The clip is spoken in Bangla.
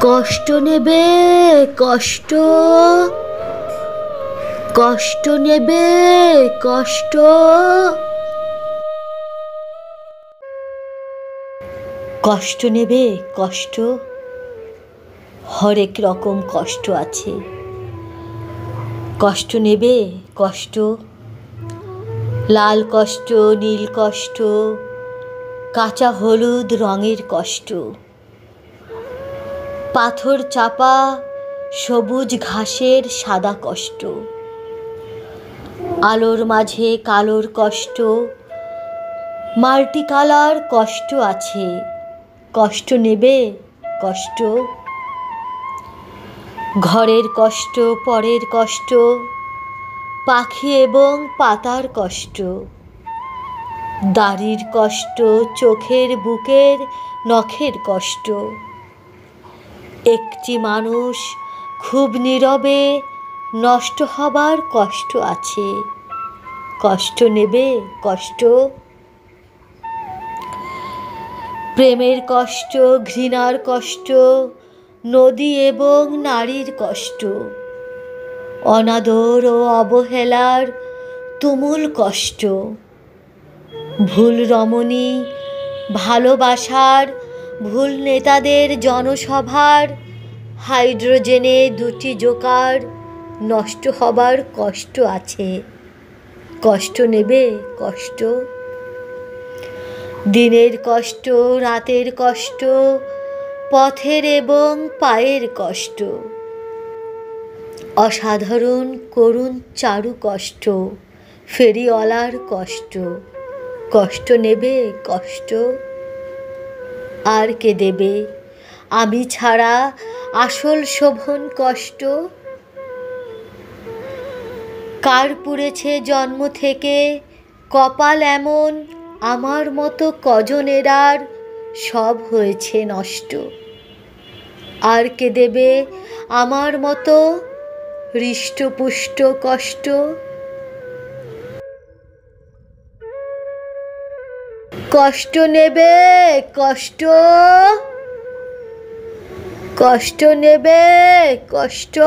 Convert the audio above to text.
কষ্ট নেবে, কষ্ট, কষ্ট নেবে, কষ্ট। কষ্ট নেবে, কষ্ট। হরেক রকম কষ্ট আছে। কষ্ট নেবে, কষ্ট। লাল কষ্ট, নীল কষ্ট, কাঁচা হলুদ রঙের কষ্ট, পাথর চাপা সবুজ ঘাসের সাদা কষ্ট, আলোর মাঝে কালোর কষ্ট, মাল্টি কালার কষ্ট আছে। কষ্ট নেবে, কষ্ট। ঘরের কষ্ট, পরের কষ্ট, পাখি এবং পাতার কষ্ট, দাড়ির কষ্ট, চোখের বুকের নখের কষ্ট। একটি মানুষ খুব নীরবে নষ্ট হবার কষ্ট আছে। কষ্ট নেবে, কষ্ট। প্রেমের কষ্ট, ঘৃণার কষ্ট, নদী এবং নারীর কষ্ট, অনাদর ও অবহেলার তুমুল কষ্ট, ভুল রমণী, ভালোবাসার, ভুল নেতাদের জনসভার, হাইড্রোজেনে দুটি জোকার নষ্ট হবার কষ্ট আছে। কষ্ট নেবে, কষ্ট। দিনের কষ্ট, রাতের কষ্ট, পথের এবং পায়ের কষ্ট, অসাধারণ করুণ চারু কষ্ট, ফেরিওয়ালার কষ্ট। কষ্ট নেবে, কষ্ট। আর কে দেবে আমি ছাড়া আসল শোভন কষ্ট? কার পুড়েছে জন্ম থেকে কপাল এমন, আমার মতো কজনের আর সব হয়েছে নষ্ট? আর কে দেবে আমার মতো হৃষ্টপুষ্ট কষ্ট? কষ্ট নেবে, কষ্ট। কষ্ট নেবে, কষ্ট।